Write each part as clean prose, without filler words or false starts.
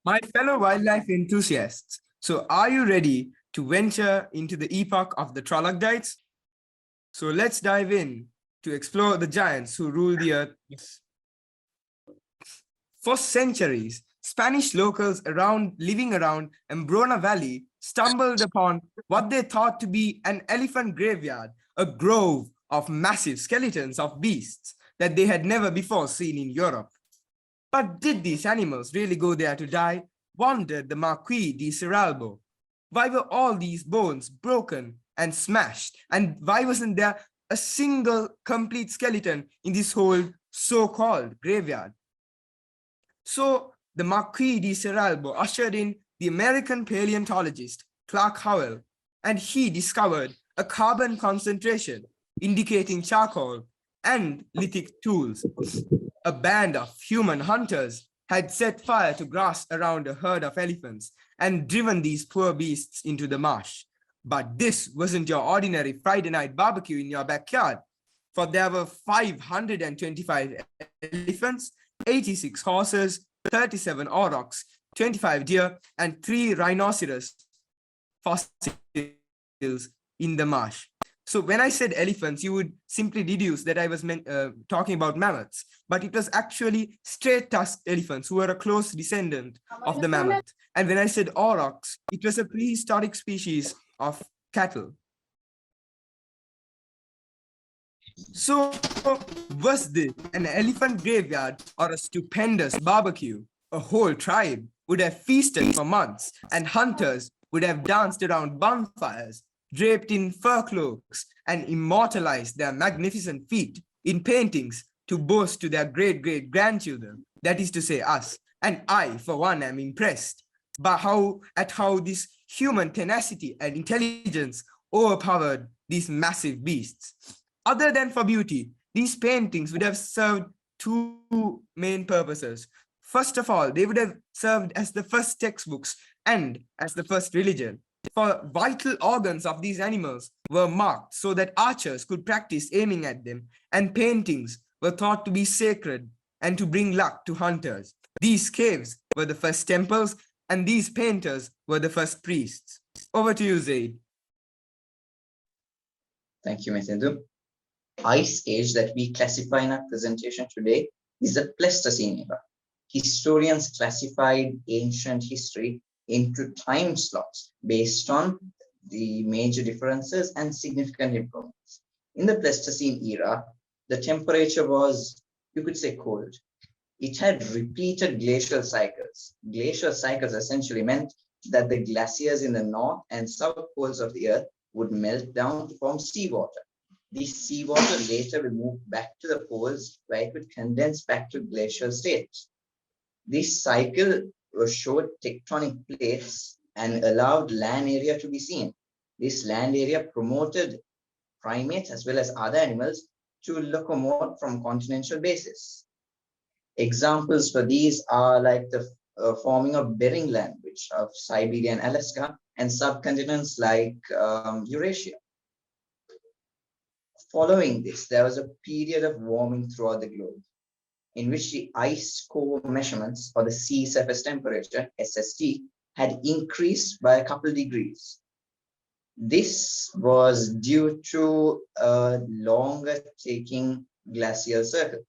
My fellow wildlife enthusiasts, so are you ready to venture into the epoch of the troglodytes? So let's dive in to explore the giants who rule the earth. For centuries, Spanish locals living around Embrona Valley stumbled upon what they thought to be an elephant graveyard, a grove of massive skeletons of beasts that they had never before seen in Europe. But did these animals really go there to die? Wondered the Marquis de Ceralbo. Why were all these bones broken and smashed? And why wasn't there a single complete skeleton in this whole so-called graveyard? So the Marquis de Ceralbo ushered in the American paleontologist Clark Howell, and he discovered a carbon concentration indicating charcoal and lithic tools. A band of human hunters had set fire to grass around a herd of elephants and driven these poor beasts into the marsh. But this wasn't your ordinary Friday night barbecue in your backyard, for there were 525 elephants, 86 horses, 37 aurochs, 25 deer, and 3 rhinoceros fossils in the marsh. So when I said elephants, you would simply deduce that I was talking about mammoths, but it was actually straight-tusked elephants who were a close descendant of the mammoth. And when I said aurochs, it was a prehistoric species of cattle. So was this an elephant graveyard or a stupendous barbecue? A whole tribe would have feasted for months, and hunters would have danced around bonfires, draped in fur cloaks, and immortalized their magnificent feat in paintings to boast to their great-great-grandchildren, that is to say us. And I, for one, am impressed by how this human tenacity and intelligence overpowered these massive beasts. Other than for beauty, these paintings would have served 2 main purposes. First of all, they would have served as the first textbooks and as the first religion. For vital organs of these animals were marked so that archers could practice aiming at them, and paintings were thought to be sacred and to bring luck to hunters. These caves were the first temples, and these painters were the first priests. Over to you, Zayed. Thank you, Methindu. Ice age that we classify in our presentation today is the Pleistocene era. Historians classified ancient history into time slots based on the major differences and significant improvements. In the Pleistocene era, the temperature was, you could say, cold. It had repeated glacial cycles. Glacial cycles essentially meant that the glaciers in the north and south poles of the earth would melt down to form seawater. This seawater later will move back to the poles where it would condense back to glacial states. This cycle showed tectonic plates and allowed land area to be seen. This land area promoted primates as well as other animals to locomote from continental bases. Examples for these are like the forming of Bering Land, which of Siberia and Alaska, and subcontinents like Eurasia. Following this, there was a period of warming throughout the globe, in which the ice core measurements or the sea surface temperature, SST, had increased by a couple degrees. This was due to a longer taking glacial circle.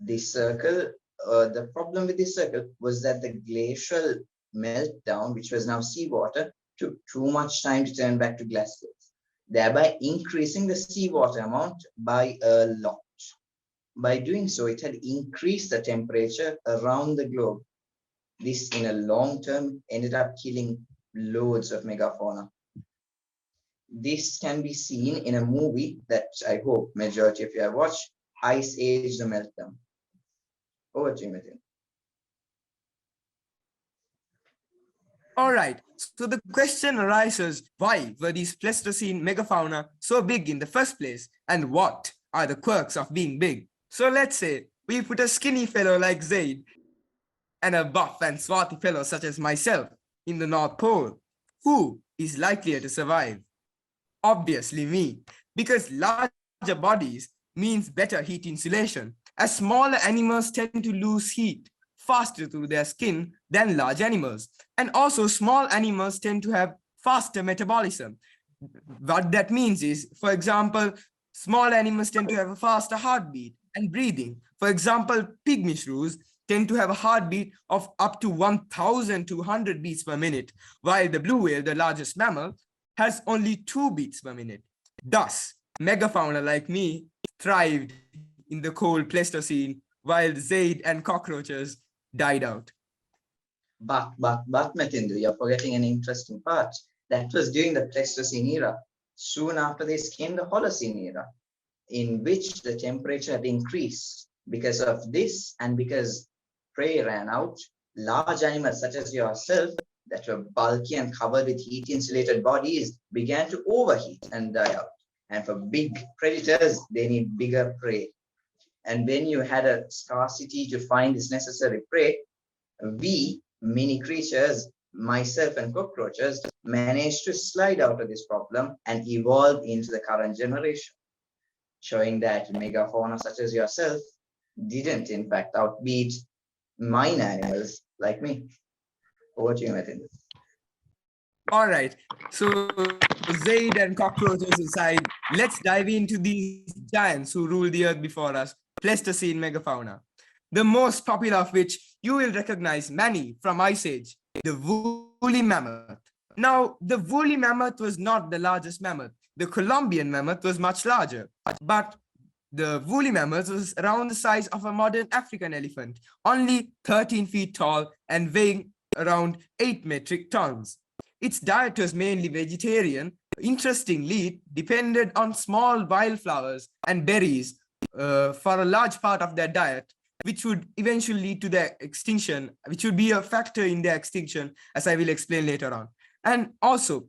This circle, the problem with this circle was that the glacial meltdown, which was now seawater, took too much time to turn back to glaciers, thereby increasing the seawater amount by a lot. By doing so, it had increased the temperature around the globe. This, in a long term, ended up killing loads of megafauna. This can be seen in a movie that I hope majority of you have watched, Ice Age: The Meltdown. Over to you, Metin. All right, so the question arises, why were these Pleistocene megafauna so big in the first place, and what are the quirks of being big? So let's say we put a skinny fellow like Zayed and a buff and swarthy fellow such as myself in the North Pole. Who is likelier to survive? Obviously me, because larger bodies means better heat insulation. As smaller animals tend to lose heat faster through their skin than large animals. And also small animals tend to have faster metabolism. What that means is, for example, small animals tend to have a faster heartbeat and breathing. For example, pygmy shrews tend to have a heartbeat of up to 1,200 beats per minute, while the blue whale, the largest mammal, has only 2 beats per minute. Thus, megafauna like me thrived in the cold Pleistocene, while Zayed and cockroaches died out. But, Methindu, you're forgetting an interesting part. That was during the Pleistocene era. Soon after this came the Holocene era, in which the temperature had increased. Because of this, and because prey ran out, large animals such as yourself, that were bulky and covered with heat-insulated bodies, began to overheat and die out. And for big predators, they need bigger prey. And when you had a scarcity to find this necessary prey, we, mini creatures, myself and cockroaches, managed to slide out of this problem and evolve into the current generation, showing that megafauna such as yourself didn't in fact outbeat minor animals like me. Over to you, Methindu. All right. So Zaid and cockroaches aside, let's dive into these giants who ruled the earth before us, Pleistocene megafauna. The most popular of which you will recognize many from Ice Age, the woolly mammoth. Now, the woolly mammoth was not the largest mammoth. The Colombian mammoth was much larger, but the woolly mammoth was around the size of a modern African elephant, only 13 feet tall and weighing around 8 metric tons. Its diet was mainly vegetarian. Interestingly, it depended on small wildflowers and berries for a large part of their diet, which would eventually lead to their extinction, which would be a factor in their extinction, as I will explain later on. And also,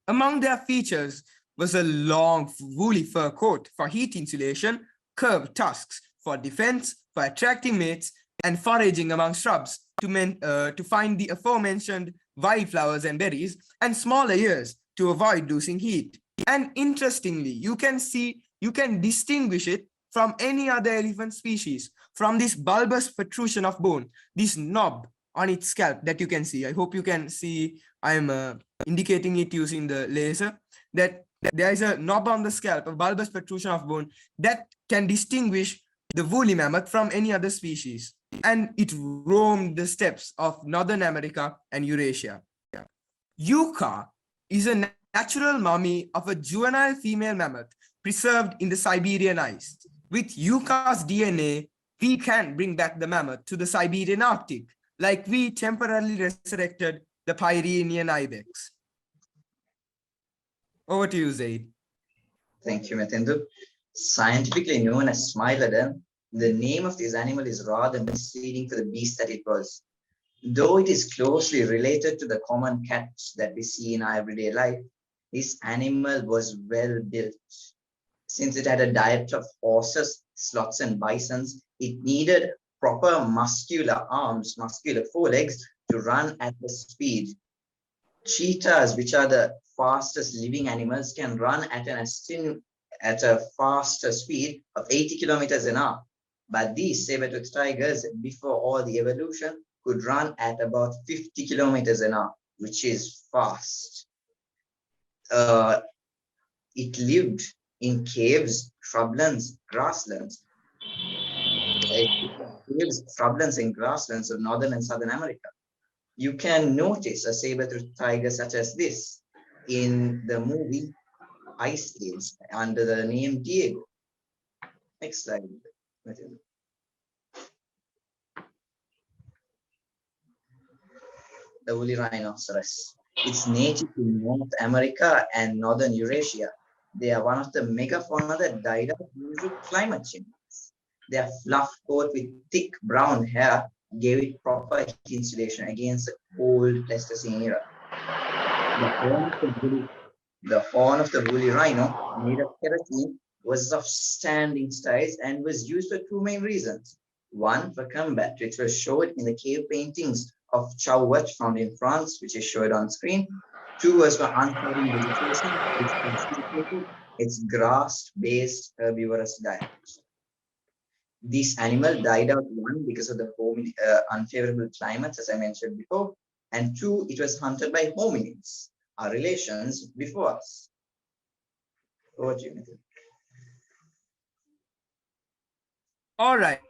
among their features was a long woolly fur coat for heat insulation, curved tusks for defense, for attracting mates, and foraging among shrubs to find the aforementioned wildflowers and berries, and smaller ears to avoid losing heat. And interestingly, you can distinguish it from any other elephant species from this bulbous protrusion of bone, this knob on its scalp that you can see. I hope you can see. I'm indicating it using the laser, that there is a knob on the scalp, a bulbous protrusion of bone that can distinguish the woolly mammoth from any other species. And it roamed the steppes of Northern America and Eurasia. Yucca is a natural mummy of a juvenile female mammoth preserved in the Siberian ice. With Yucca's DNA, we can bring back the mammoth to the Siberian Arctic, like we temporarily resurrected the Pyrenean ibex. Over to you, Zaid. Thank you, Methindu. Scientifically known as Smilodon, the name of this animal is rather misleading for the beast that it was. Though it is closely related to the common cats that we see in our everyday life, this animal was well built. Since it had a diet of horses, sloths, and bisons, it needed proper muscular arms, muscular forelegs to run at the speed. Cheetahs, which are the fastest living animals, can run at a faster speed of 80 kilometers an hour. But these saber-toothed tigers, before all the evolution, could run at about 50 kilometers an hour, which is fast. It lived in caves, shrublands, grasslands. Caves, shrublands, and grasslands of Northern and Southern America. You can notice a saber-toothed tiger such as this in the movie Ice Age under the name Diego. Next slide. The woolly rhinoceros. It's native to North America and Northern Eurasia. They are one of the megafauna that died out due to climate change. Their fluff coat with thick brown hair gave it proper heat insulation against the cold Pleistocene era. The horn of the woolly rhino, made of keratin, was of standing size and was used for two main reasons. One, for combat, which was showed in the cave paintings of Chauvet found in France, which is showed on screen. Two was for uncovering vegetation, which facilitated its grass-based herbivorous diet. This animal died out, one, because of the unfavorable climates, as I mentioned before, and two, it was hunted by hominids, our relations before us. Over to you, Nitin. All right.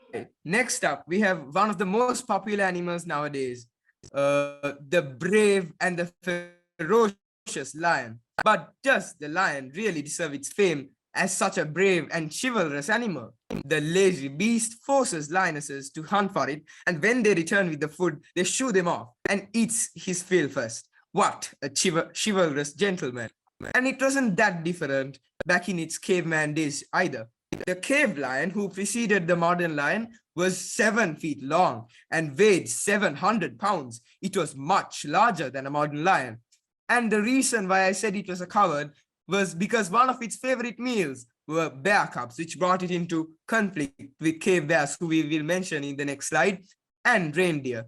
Next up, we have one of the most popular animals nowadays, the brave and the ferocious lion. But does the lion really deserve its fame as such a brave and chivalrous animal? The lazy beast forces lionesses to hunt for it, and when they return with the food, they shoo them off and eats his fill first. What a chivalrous gentleman. And it wasn't that different back in its caveman days either. The cave lion, who preceded the modern lion, was 7 feet long and weighed 700 pounds. It was much larger than a modern lion. And the reason why I said it was a coward was because one of its favorite meals were bear cubs, which brought it into conflict with cave bears, who we will mention in the next slide, and reindeer.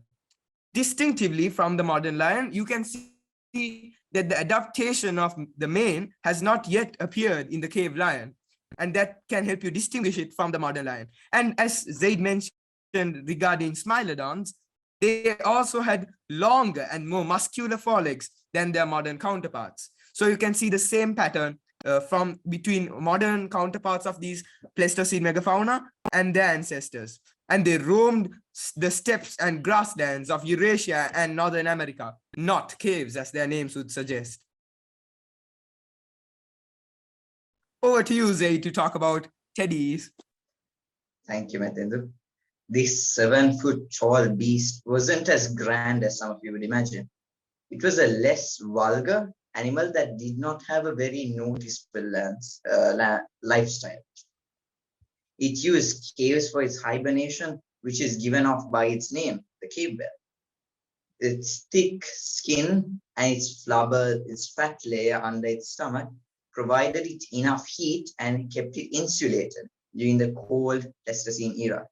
Distinctively from the modern lion, you can see that the adaptation of the mane has not yet appeared in the cave lion, and that can help you distinguish it from the modern lion. And as Zayed mentioned regarding smilodons, they also had longer and more muscular forelegs than their modern counterparts. So you can see the same pattern from between modern counterparts of these Pleistocene megafauna and their ancestors. And they roamed the steppes and grasslands of Eurasia and Northern America, not caves, as their names would suggest. Over to you, Zay, to talk about teddies. Thank you, Methindu. This 7-foot tall beast wasn't as grand as some of you would imagine. It was a less vulgar animal that did not have a very noticeable lifestyle. It used caves for its hibernation, which is given off by its name, the cave bear. Its thick skin and its flubber, its fat layer under its stomach, provided it enough heat and kept it insulated during the cold Pleistocene era.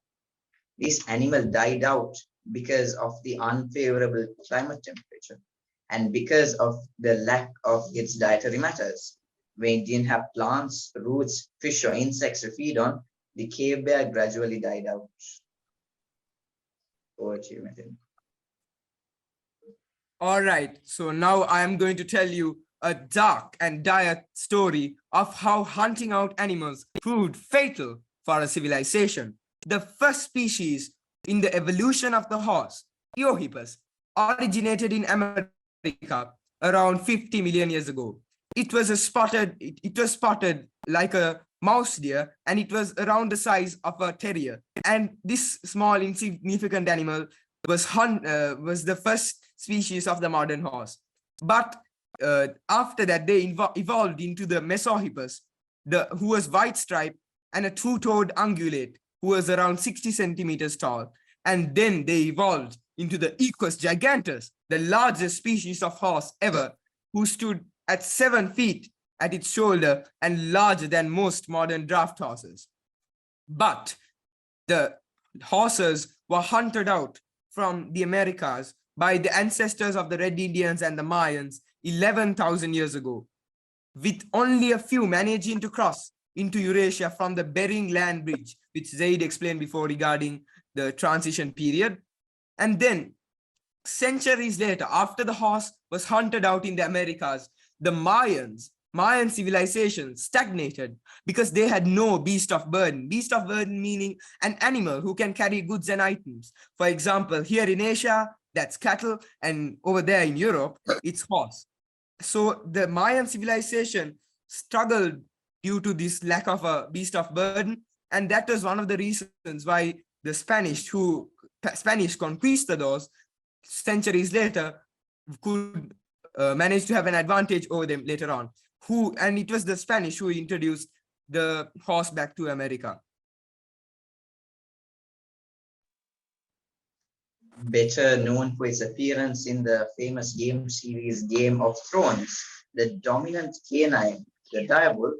This animal died out because of the unfavorable climate temperature and because of the lack of its dietary matters. When it didn't have plants, roots, fish, or insects to feed on, the cave bear gradually died out. Over to you, Metin. All right, so now I am going to tell you a dark and dire story of how hunting out animals proved fatal for a civilization. The first species in the evolution of the horse, Eohippus, originated in America around 50 million years ago. It was spotted like a mouse deer, and it was around the size of a terrier. And this small, insignificant animal was the first species of the modern horse. But after that, they evolved into the Mesohippus, who was white striped, and a two-toed ungulate, who was around 60 centimeters tall. And then they evolved into the Equus gigantus, the largest species of horse ever, who stood at 7 feet at its shoulder and larger than most modern draft horses. But the horses were hunted out from the Americas by the ancestors of the Red Indians and the Mayans 11,000 years ago, with only a few managing to cross into Eurasia from the Bering Land Bridge, which Zayed explained before regarding the transition period. And then centuries later, after the horse was hunted out in the Americas, the Mayan civilization stagnated because they had no beast of burden. Beast of burden meaning an animal who can carry goods and items. For example, here in Asia, that's cattle, and over there in Europe, it's horse. So the Mayan civilization struggled due to this lack of a beast of burden, and that was one of the reasons why the Spanish conquistadors centuries later could manage to have an advantage over them later on. And it was the Spanish who introduced the horse back to America. Better known for its appearance in the famous game series Game of Thrones, the dominant canine, the direwolf,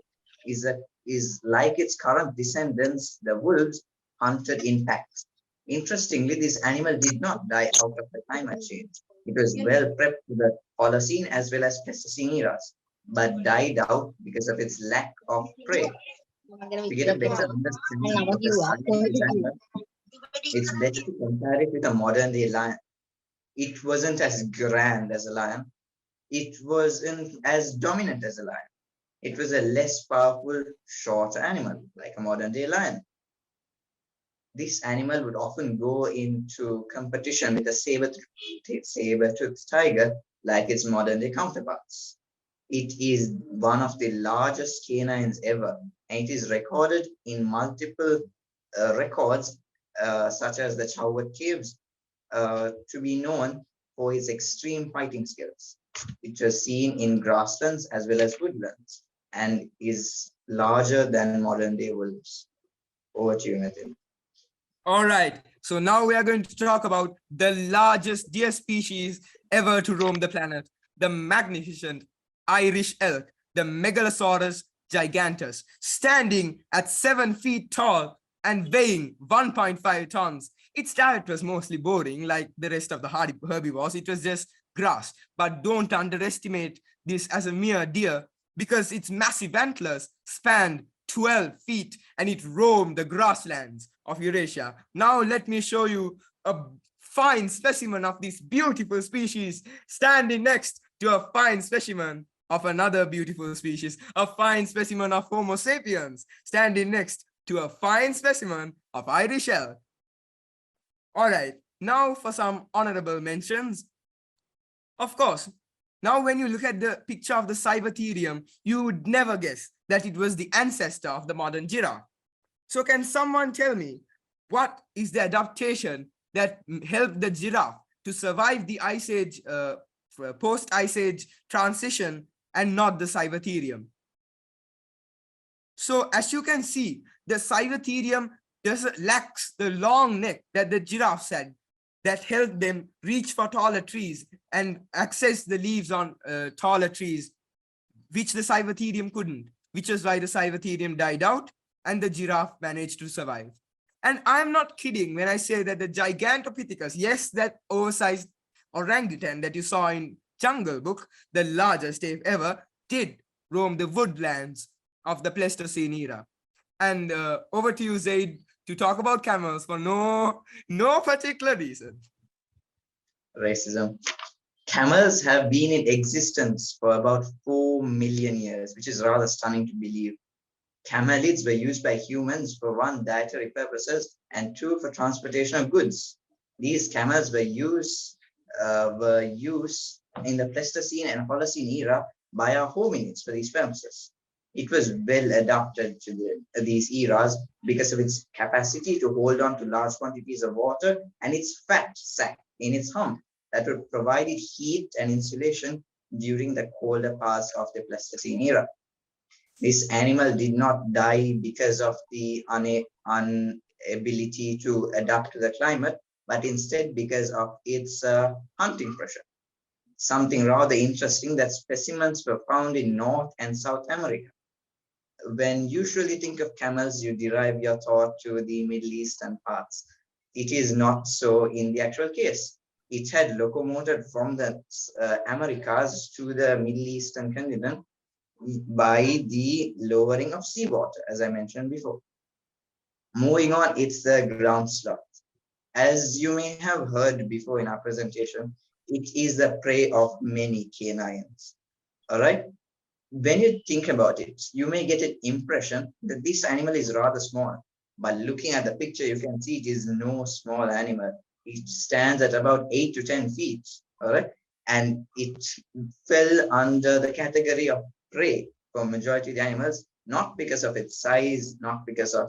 is like its current descendants, the wolves, hunted in packs. Interestingly, this animal did not die out of the climate change. It was well prepped to the Holocene as well as Pleistocene eras, but died out because of its lack of prey. To get a better understanding of the size of this animal, it's better to compare it with a modern day lion. It wasn't as grand as a lion. It wasn't as dominant as a lion. It was a less powerful, short animal, like a modern day lion. This animal would often go into competition with a saber-toothed tiger, like its modern day counterparts. It is one of the largest canines ever, and it is recorded in multiple records, such as the Chowat Caves, to be known for its extreme fighting skills. It was seen in grasslands as well as woodlands, and is larger than modern day wolves. Over to you, Metin. All right, so now we are going to talk about the largest deer species ever to roam the planet, the magnificent Irish elk, the Megalosaurus gigantus, standing at 7 feet tall and weighing 1.5 tons. Its diet was mostly boring, like the rest of the herbivores. It was just grass. But don't underestimate this as a mere deer, because its massive antlers spanned 12 feet and it roamed the grasslands of Eurasia. Now let me show you a fine specimen of this beautiful species standing next to a fine specimen of another beautiful species, a fine specimen of Homo sapiens standing next to a fine specimen of Irish elk. All right, now for some honorable mentions. Of course, now when you look at the picture of the Cybertherium, you would never guess that it was the ancestor of the modern giraffe. So can someone tell me what is the adaptation that helped the giraffe to survive the Ice Age, post-Ice Age transition, and not the Cybertherium? So as you can see, the Cybertherium lacks the long neck that the giraffes had, that helped them reach for taller trees and access the leaves on taller trees, which the Cybertherium couldn't, which is why the Cybertherium died out and the giraffe managed to survive. And I'm not kidding when I say that the Gigantopithecus, yes, that oversized orangutan that you saw in Jungle Book, the largest ape ever, did roam the woodlands of the Pleistocene era. And over to you, Zayed, to talk about camels for no particular reason. Racism. Camels have been in existence for about 4 million years, which is rather stunning to believe. Camelids were used by humans for 1, dietary purposes, and 2, for transportation of goods. These camels were used in the Pleistocene and Holocene era by our hominids for these purposes. It was well adapted to these eras because of its capacity to hold on to large quantities of water and its fat sac in its hump that would provide it heat and insulation during the colder parts of the Pleistocene era. This animal did not die because of the inability to adapt to the climate, but instead because of its hunting pressure. Something rather interesting, that specimens were found in North and South America. When you usually think of camels, you derive your thought to the Middle Eastern parts. It is not so in the actual case. It had locomoted from the Americas to the Middle Eastern continent by the lowering of seawater, as I mentioned before. Moving on, it's the ground sloth. As you may have heard before in our presentation, it is the prey of many canines. All right. When you think about it, you may get an impression that this animal is rather small, but looking at the picture, you can see it is no small animal. It stands at about 8 to 10 feet, all right? And it fell under the category of prey for majority of the animals, not because of its size, not because of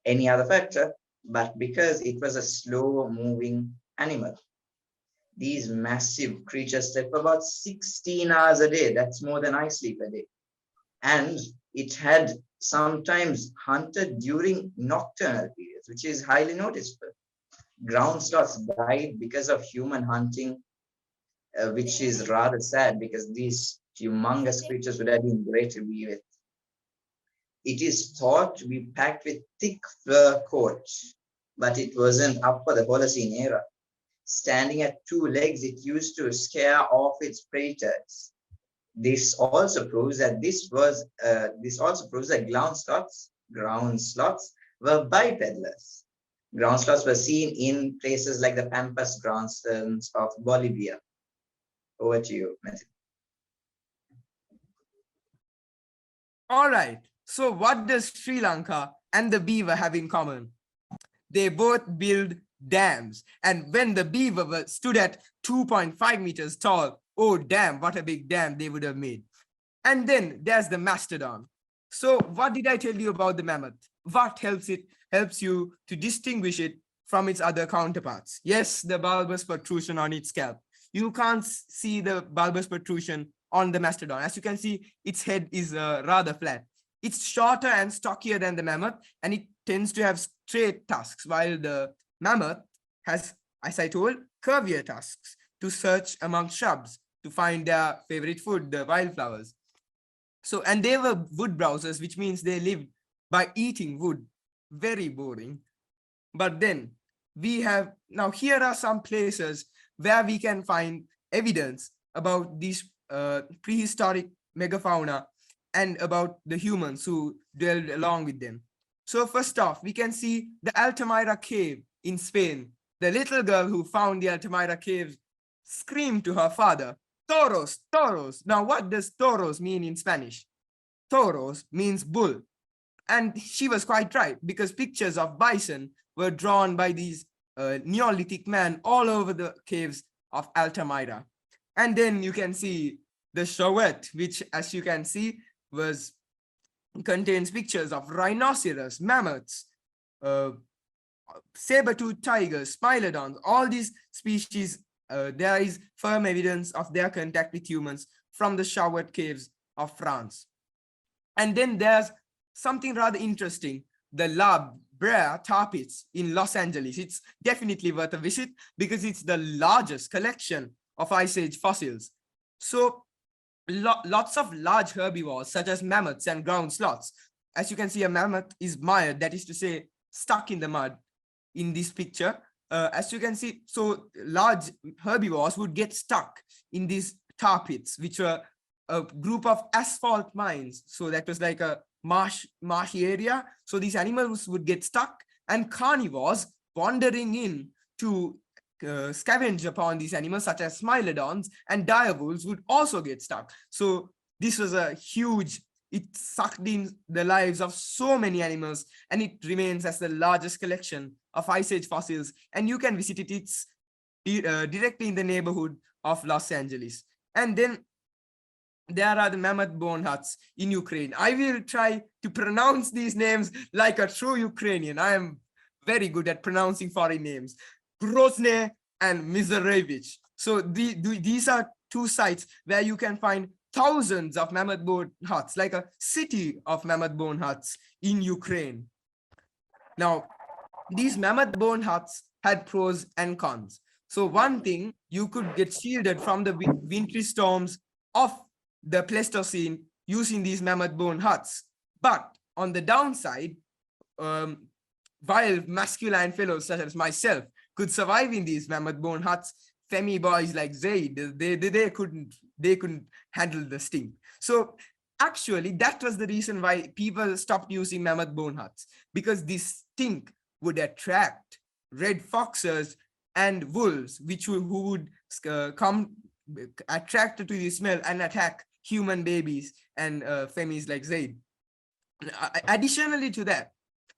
any other factor, but because it was a slow moving animal. These massive creatures slept for about 16 hours a day. That's more than I sleep a day. And it had sometimes hunted during nocturnal periods, which is highly noticeable. Ground sloths died because of human hunting, which is rather sad because these humongous creatures would have been great to be with. It is thought to be packed with thick fur coats, but it wasn't up for the Holocene era. Standing at 2 legs, it used to scare off its predators. This also proves that ground sloths ground sloths were bipedalers. Ground sloths were seen in places like the Pampas grasslands of Bolivia. Over to you, Methindu. All right. So what does Sri Lanka and the beaver have in common? They both build dams. And when the beaver stood at 2.5 meters tall, oh damn, what a big dam they would have made. And then there's the mastodon. So what did I tell you about the mammoth? What helps you to distinguish it from its other counterparts? Yes, the bulbous protrusion on its scalp. You can't see the bulbous protrusion on the mastodon. As you can see, its head is rather flat. It's shorter and stockier than the mammoth, and it tends to have straight tusks, while the mammoth has, as I told, curvier tusks to search among shrubs to find their favorite food, the wildflowers. So, and they were wood browsers, which means they lived by eating wood. Very boring. But then we have, now here are some places where we can find evidence about these prehistoric megafauna and about the humans who dwelled along with them. So first off, we can see the Altamira cave in Spain. The little girl who found the Altamira cave screamed to her father, "Toros, toros." Now, what does toros mean in Spanish? Toros means bull. And she was quite right, because pictures of bison were drawn by these Neolithic men all over the caves of Altamira. And then you can see the Zayed, which, as you can see, contains pictures of rhinoceros, mammoths, saber-toothed tigers, smilodons. All these species, there is firm evidence of their contact with humans from the Zayed caves of France. And then there's something rather interesting, the La Brea tar pits in Los Angeles. It's definitely worth a visit because it's the largest collection of Ice Age fossils. So lots of large herbivores such as mammoths and ground sloths. As you can see, a mammoth is mired, that is to say, stuck in the mud in this picture. As you can see, so large herbivores would get stuck in these tar pits, which were a group of asphalt mines. So that was like a marshy area. So these animals would get stuck, and carnivores wandering in to scavenge upon these animals, such as smilodons and direwolves, would also get stuck. So this was a huge, it sucked in the lives of so many animals, and it remains as the largest collection of Ice Age fossils. And you can visit it. It's directly in the neighborhood of Los Angeles. And then there are the mammoth bone huts in Ukraine. I will try to pronounce these names like a true Ukrainian. I am very good at pronouncing foreign names. Grozny and Mizarevich. So these are two sites where you can find thousands of mammoth bone huts, like a city of mammoth bone huts in Ukraine. Now, these mammoth bone huts had pros and cons. So one thing, you could get shielded from the wintry storms of the Pleistocene using these mammoth bone huts. But on the downside, while masculine fellows such as myself could survive in these mammoth bone huts, femi boys like Zayed, they couldn't handle the stink. So actually, that was the reason why people stopped using mammoth bone huts, because this stink would attract red foxes and wolves, who would come attracted to the smell and attack human babies and femis like Zayed. Additionally to that,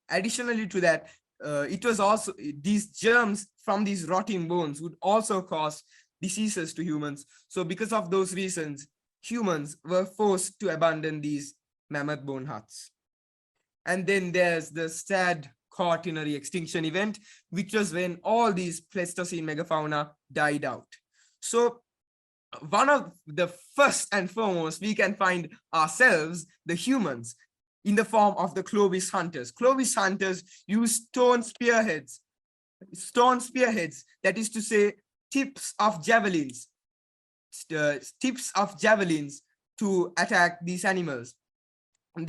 it was also, these germs from these rotting bones would also cause diseases to humans. So because of those reasons, humans were forced to abandon these mammoth bone huts. And then there's the sad quaternary extinction event, which was when all these Pleistocene megafauna died out. So one of the first and foremost, we can find ourselves, the humans, in the form of the Clovis hunters. Clovis hunters use stone spearheads, that is to say, tips of javelins to attack these animals. And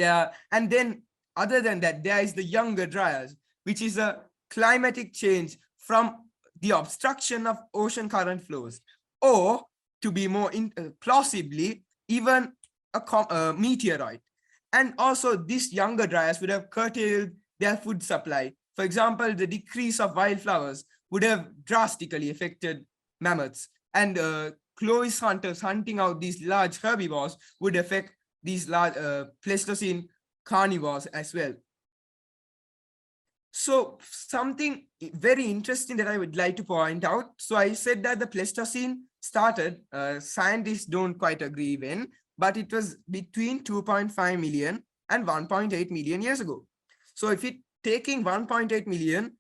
then, other than that, there is the younger dryas, which is a climatic change from the obstruction of ocean current flows, or to be more plausibly, even a meteorite. And also these younger dryas would have curtailed their food supply. For example, the decrease of wildflowers would have drastically affected mammoths, and clovis hunters hunting out these large herbivores would affect these large Pleistocene carnivores as well. So something very interesting that I would like to point out. So I said that the Pleistocene started, scientists don't quite agree when, but it was between 2.5 million and 1.8 million years ago. So if it taking 1.8 million,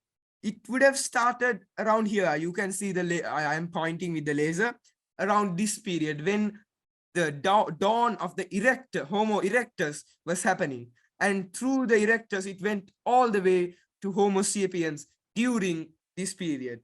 it would have started around here. You can see I am pointing with the laser around this period when the dawn of the Homo erectus was happening. And through the erectus, it went all the way to Homo sapiens during this period.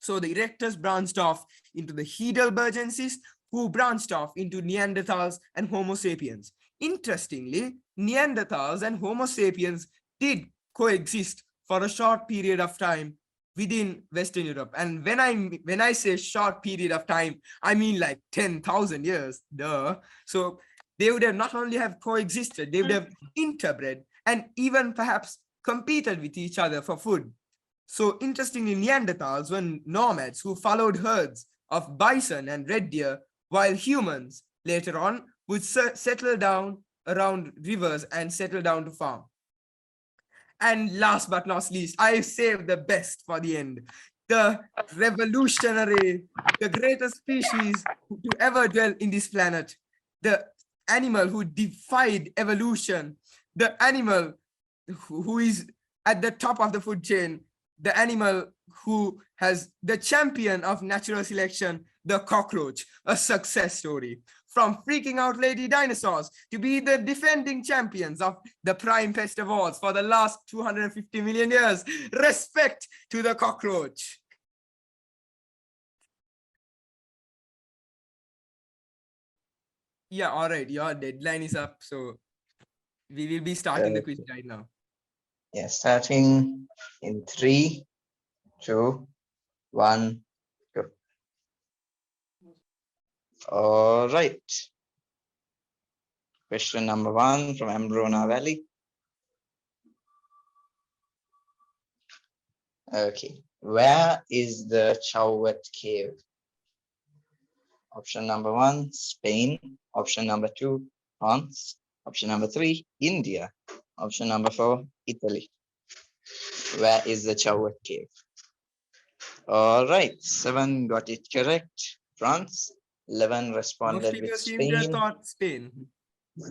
So the erectus branched off into the Heidelbergensis, who branched off into Neanderthals and Homo sapiens. Interestingly, Neanderthals and Homo sapiens did coexist for a short period of time within Western Europe. And when I say short period of time, I mean like 10,000 years, duh. So they would have not only have coexisted, they would have interbred and even perhaps competed with each other for food. So interestingly, Neanderthals were nomads who followed herds of bison and red deer, while humans later on would settle down around rivers and settle down to farm. And last but not least, I saved the best for the end. The revolutionary, the greatest species to ever dwell in this planet, the animal who defied evolution, the animal who is at the top of the food chain, the animal who has the champion of natural selection, the cockroach, a success story. From freaking out lady dinosaurs to be the defending champions of the prime pest awards for the last 250 million years. Respect to the cockroach. Yeah, all right. Your deadline is up. So we will be starting the quiz right now. Yeah, starting in 3, 2, 1, go. All right. Question number 1 from Ambrona Valley. Okay. Where is the Chauvet Cave? Option number 1, Spain. Option number 2, France. Option number 3, India. Option number 4, Italy. Where is the Chauvet Cave? All right, 7 got it correct. France. 11 responded with seem to have Spain. thought Spain.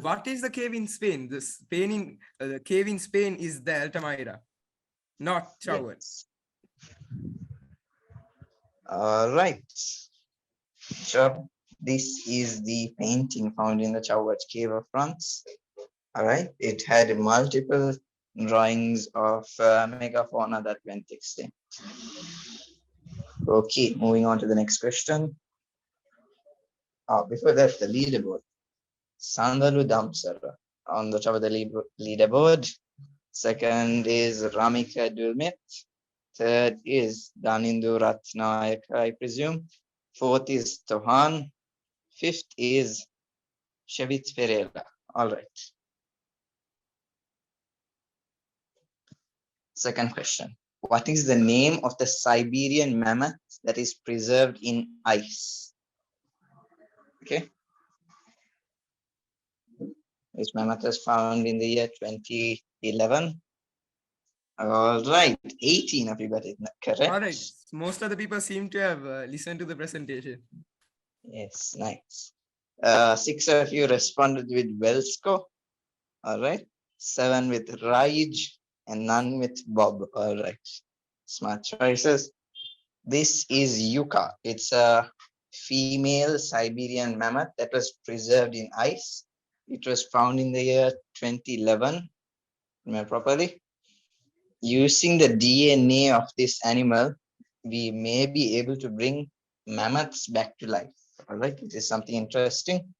What is the cave in Spain? The cave in Spain is the Altamira, not Chauvet. Yes. All right. Sure. This is the painting found in the Chauvet Cave of France. All right. It had multiple drawings of megafauna that went extinct. Okay, moving on to the next question. Before that, the leaderboard. Sandalu Damsara on the top of the leaderboard. Second is Ramika Dulmit. Third is Danindu Ratnayaka, I presume. Fourth is Tohan. Fifth is Shevit Pereira. All right. Second question. What is the name of the Siberian mammoth that is preserved in ice? Okay. This mammoth was found in the year 2011. All right. 18 of you got it correct. All right. Most of the people seem to have listened to the presentation. Yes, nice. 6 of you responded with Welsco. All right. 7 with Raj and none with Bob. All right. Smart choices. This is Yucca. It's a female Siberian mammoth that was preserved in ice. It was found in the year 2011. Remember properly? Using the DNA of this animal, we may be able to bring mammoths back to life. All right, it is something interesting.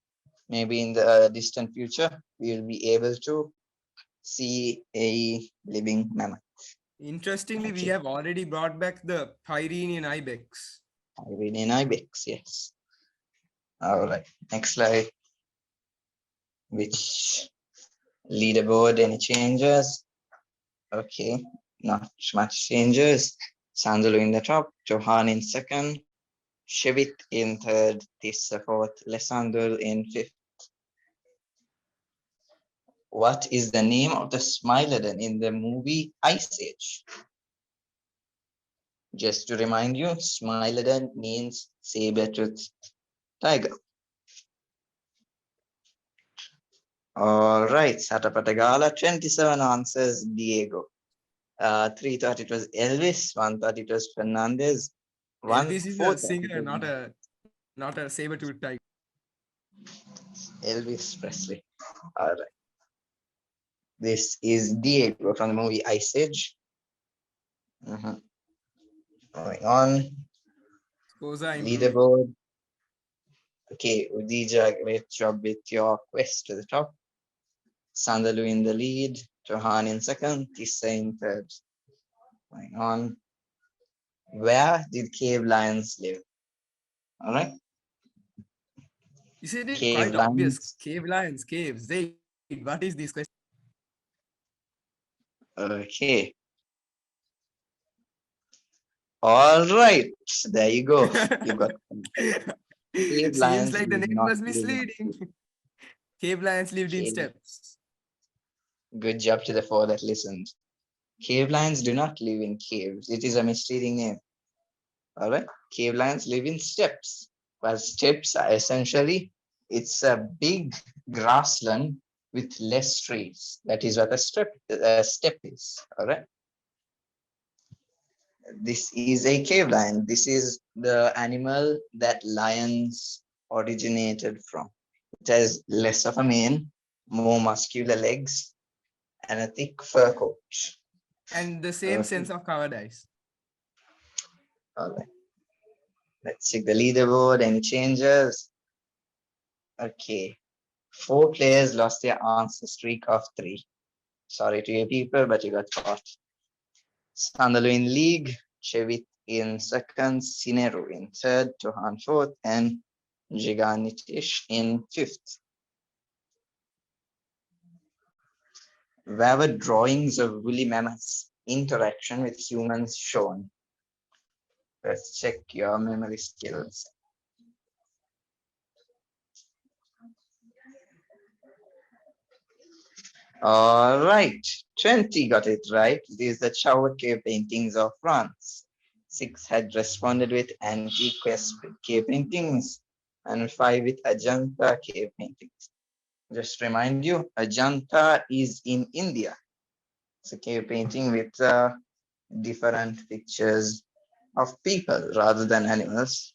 Maybe in the distant future, we will be able to see a living mammoth. Interestingly, we have already brought back the Pyrenean ibex. Pyrenean ibex, yes. All right, next slide, which Leaderboard, any changes? Okay, not much changes. Sandalu in the top, Johan in second, Shevit in third, Tissa fourth, Lesandur in fifth. What is the name of the Smilodon in the movie Ice Age? Just to remind you, Smilodon means saber-toothed tiger. All right, Satapatagala, 27 answers, Diego. 3 thought it was Elvis, 1 thought it was Fernandez, 1 Elvis is 4 a thought it singer, was not a saber-tooth tiger. Elvis Presley. All right. This is Diego from the movie Ice Age. Going on. Sposa improving. Leaderboard. Okay, Udija, great job with your quest to the top. Sandalu in the lead, Johan in second, Tissa in third. Going on. Where did cave lions live? All right. Isn't it Cave quite obvious? lions. Cave lions, caves. Zayed, what is this question? Okay. All right. There you go. You got cave Seems lions like the did name not was live in misleading. Cave lions lived in cave. steppes. Good job to the four that listened. Cave lions do not live in caves. It is a misleading name. All right. Cave lions live in steppes. But steppes are essentially, it's a big grassland with less trees. That is what a step is. All right. This is a cave lion. This is the animal that lions originated from. It has less of a mane, more muscular legs, and a thick fur coat. And the same sense of cowardice. All right. Let's check the leaderboard. Any changes? Okay. 4 players lost their answer streak of 3. Sorry to you people, but you got caught. Sandalu in league, Chevit in second, Sineru in third, Johan fourth, and Jiganitish in fifth. Where were drawings of woolly mammoths' interaction with humans shown? Let's check your memory skills. All right, 20 got it right. These are the shower cave paintings of France. 6 had responded with antique cave paintings, and 5 with Ajanta cave paintings. Just remind you, Ajanta is in India. It's a cave painting with different pictures of people rather than animals.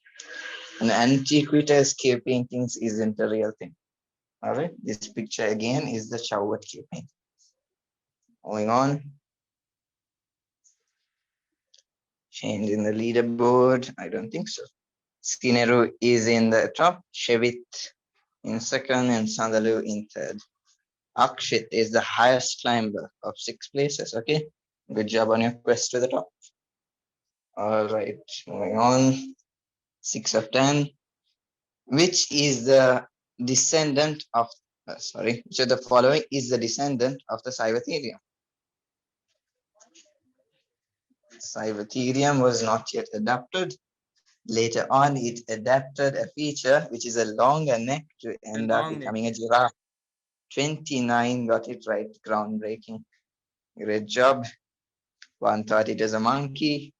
And antiquities cave paintings isn't a real thing. All right, this picture again is the shower cave painting. Going on. Change in the leaderboard. I don't think so. Skineru is in the top, Shevit in second, and Sandalu in third. Akshit is the highest climber of 6 places. Okay, good job on your quest to the top. All right, moving on. 6 of 10. Which is the descendant of, which of the following is the descendant of the Cybertherium? Cybertherium was not yet adapted. Later on, it adapted a feature which is a longer neck to end up Long neck. becoming a giraffe. 29 got it right, groundbreaking. Great job. 1 thought it was a monkey.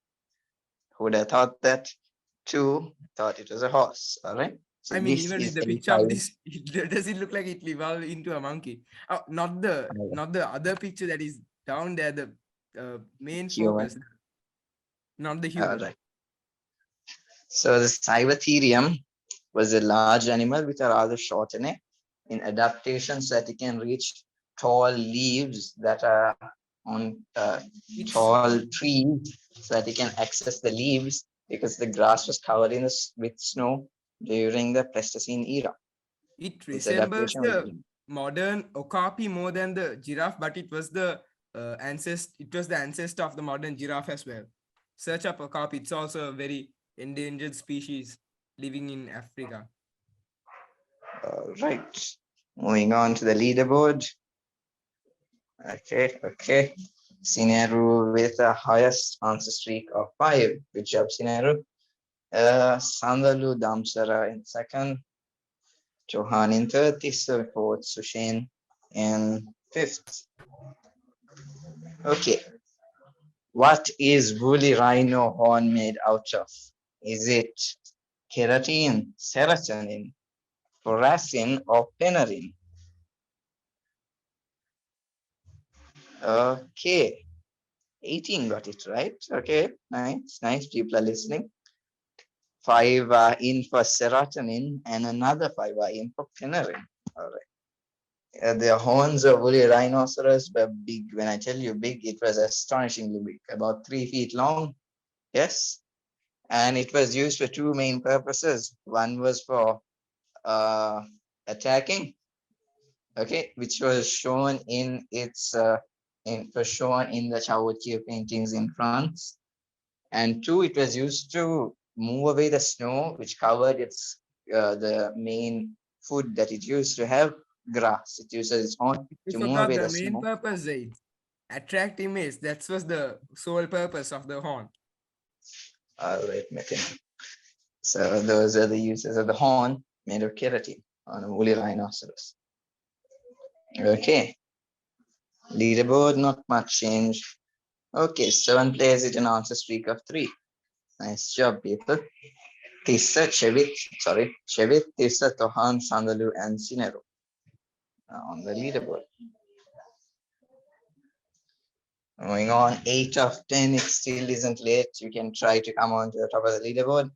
Who would have thought that? 2 thought it was a horse. All right. So I mean, this even with is the a picture of this, does it look like it evolved into a monkey? Oh, not the other picture that is down there. The main human. focus, not the All human. right. So the Cybertherium was a large animal with a rather short neck. In adaptation, so that it can reach tall leaves that are on tall trees, so that it can access the leaves because the grass was covered with snow during the Pleistocene era. It Its resembles adaptation was the modern okapi more than the giraffe, but it was the ancestor. It was the ancestor of the modern giraffe as well. Search up okapi. It's also a very endangered species living in Africa. all right. Moving on to the leaderboard. Okay. Sineru with the highest answer streak of 5. Good job, Sineru. Sandalu Damsara in second, Johan in third, Tissa fourth, Sushin in fifth. Okay, what is woolly rhino horn made out of? Is it keratin, serotonin, fluorescein, or panarin? Okay, 18 got it right. Okay, nice. People are listening. 5 are in for serotonin, and another 5 are in for panarin. All right. The horns of woolly rhinoceros were big. When I tell you big, it was astonishingly big, about 3 feet long. Yes. And it was used for two main purposes. One was for attacking, okay, which was shown in the Chaukya paintings in France. And two, it was used to move away the snow which covered the main food that it used to have, grass. It uses its horn You to move forgot away the the main snow. purpose, Zayed. Attract image. That was the sole purpose of the horn. All right, Metin. So those are the uses of the horn made of keratin on a woolly rhinoceros. Okay, leaderboard, not much change. Okay, 7 players with an answer streak of 3. Nice job, people. Chevit, Tissa, Tohan, Sandalu, and Sinero on the leaderboard. Moving on, 8 of 10, it still isn't late. You can try to come on to the top of the leaderboard.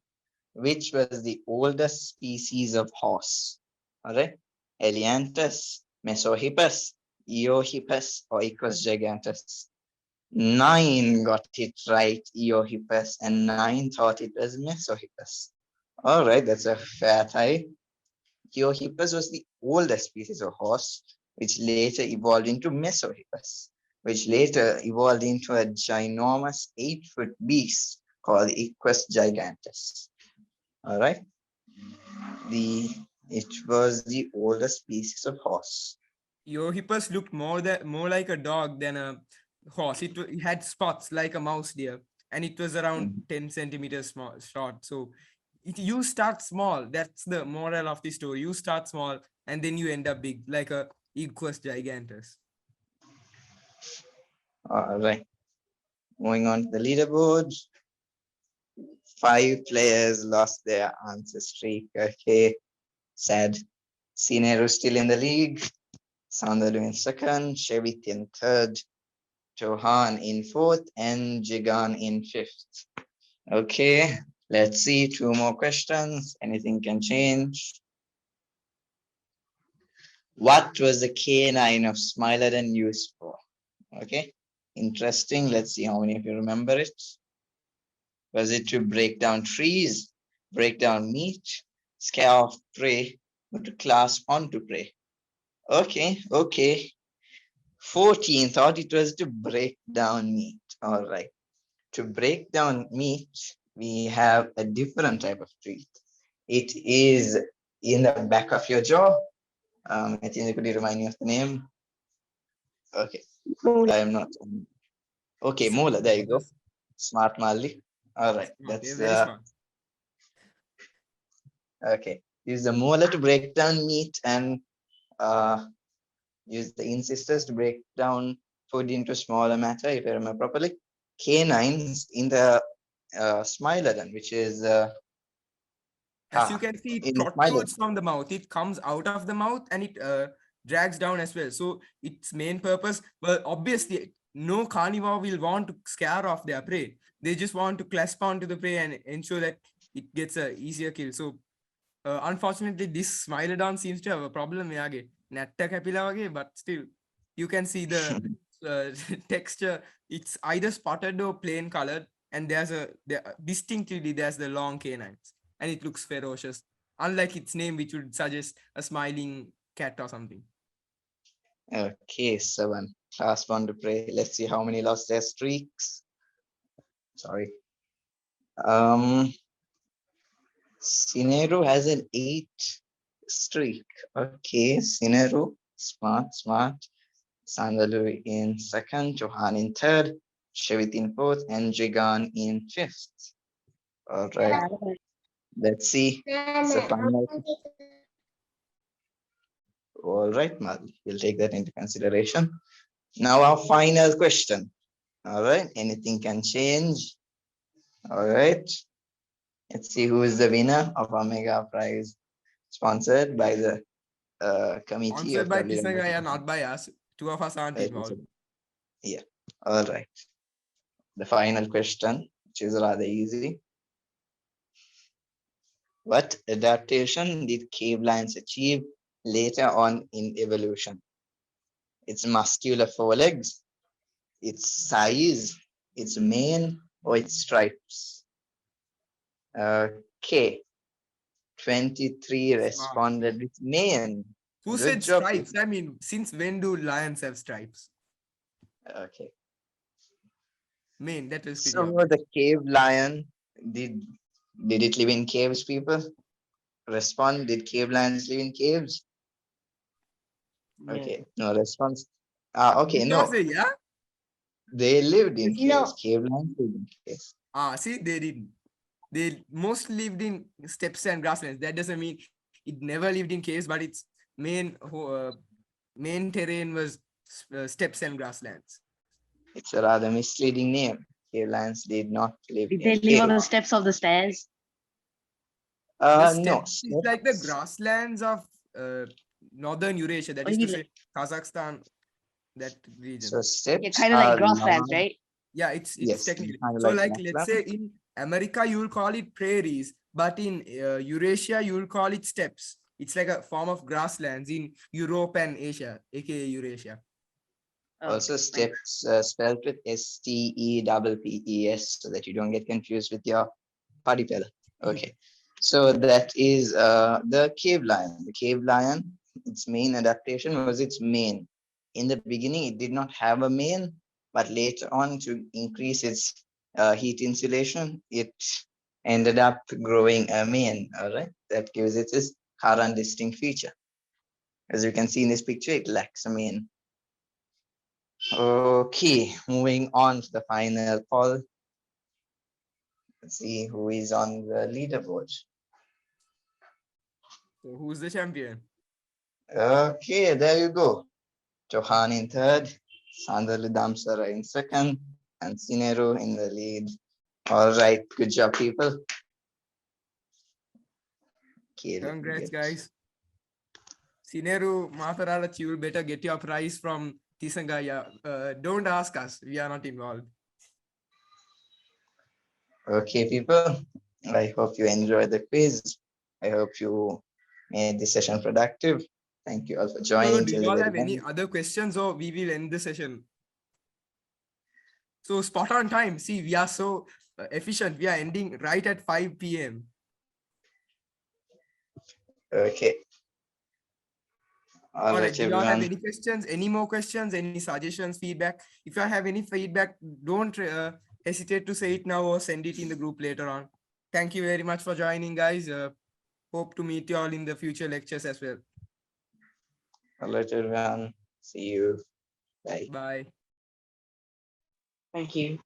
Which was the oldest species of horse? All right, Elianthus, Mesohippus, Eohippus, or Equus gigantus? 9 got it right, Eohippus, and 9 thought it was Mesohippus. All right, that's a fair tie. Eohippus was the oldest species of horse, which later evolved into Mesohippus, which later evolved into a ginormous 8-foot beast called Equus gigantus. All right, it was the oldest species of horse. Eohippus looked more like a dog than a horse. It had spots like a mouse deer, and it was around Mhm. 10 centimeters small, short. So you start small. That's the moral of the story. You start small, and then you end up big, like a Equus gigantus. All right, moving on to the leaderboard. 5 players lost their answer streak. Okay, sad. Sinero still in the league. Sandalu in second, Shevit in third, Johan in fourth, and Jigan in fifth. Okay, let's see. 2 more questions. Anything can change. What was the canine of Smilodon used for? Okay, interesting. Let's see how many of you remember it. Was it to break down trees, break down meat, scare off prey, or to clasp onto prey? Okay. 14 thought it was to break down meat. All right. To break down meat, we have a different type of teeth. It is in the back of your jaw. I think could you remind me of the name? Okay, I am not. Okay, molar. There you go. Yes. Smart Mali. All right, Smart. that's They're very smart. okay. Use the molar to break down meat and uh, use the incistors to break down food into smaller matter, if I remember properly. Canines in the smilodon, which is As you can see, in it the smilodon. protrudes from the mouth. It comes out of the mouth and it drags down as well. So its main purpose, well, obviously, no carnivore will want to scare off their prey. They just want to clasp onto the prey and ensure that it gets a easier kill. So unfortunately, this Smilodon seems to have a problem. Natta capilla wage, but still, you can see the texture. It's either spotted or plain colored, and distinctly there's the long canines, and it looks ferocious. Unlike its name, which would suggest a smiling cat or something. Okay, 7. Class 1 to pray. Let's see how many lost their streaks. Sorry. Sinero has an 8 streak. Okay, Sinero. Smart. Sandalu in second, Johan in third, Shevit in fourth, and Jigan in fifth. All right. Let's see. It's the final. All right, Mal. We'll take that into consideration. Now our final question. All right. Anything can change. All right. Let's see who is the winner of our mega prize, sponsored by the committee Sponsored of by WWF. Tisangaya, not by us. Two of us aren't involved. Yeah. All right. The final question, which is rather easy. What adaptation did cave lions achieve later on in evolution? Its muscular forelegs, its size, its mane, or its stripes? Okay. 23 responded with mane. Who Good said job. stripes? I mean, since when do lions have stripes? Okay. Mane, that was pretty So obvious. the cave lion, did it live in caves, people? Respond. Did cave lions live in caves? Okay. No response. Okay, Did not no. say yeah? They lived in No. caves. Cave lions lived in caves. See, they didn't. They most lived in steppes and grasslands. That doesn't mean it never lived in caves, but its main terrain was steppes and grasslands. It's a rather misleading name. Cave lions did not live Did in they live on the caves. steps of the stairs? The No. steppes is like the Steppes. grasslands of northern Eurasia. That Oh, is you to mean say, Kazakhstan, that region. So steppes Yeah, kind of like are grasslands, large. right? Yeah, it's Yes, technically. kind of So like like, let's grasslands. say in America, you will call it prairies, but in Eurasia, you will call it steppes. It's like a form of grasslands in Europe and Asia, aka Eurasia. Oh, Also, okay. steps spelled with STEPPES, so that you don't get confused with your partipella. Okay, so that is the cave lion. The cave lion, its main adaptation was its mane. In the beginning, it did not have a mane, but later on, to increase its heat insulation, it ended up growing a mane. All right, that gives it its current distinct feature. As you can see in this picture, it lacks a mane. Okay, moving on to the final poll. Let's see who is on the leaderboard. So who's the champion? Okay, there you go. Johan in third, Sandalu Damsara in second, and Sinero in the lead. All right, good job, people. Okay, Congrats, guys. Sineru Malawaraachchi, you better get your prize from Tisangaya. Don't ask us. We are not involved. Okay, people. I hope you enjoyed the quiz. I hope you made this session productive. Thank you all for So joining. do till you the all very have any end. other questions, or we will end the session? So spot on time. See, we are so efficient. We are ending right at 5 p.m. Okay. All All right, right. Do you all have everyone. any questions? Any more questions? Any suggestions? Feedback? If you have any feedback, don't hesitate to say it now or send it in the group later on. Thank you very much for joining, guys. Hope to meet you all in the future lectures as well. All right, everyone. See you. Bye. Bye. Thank you.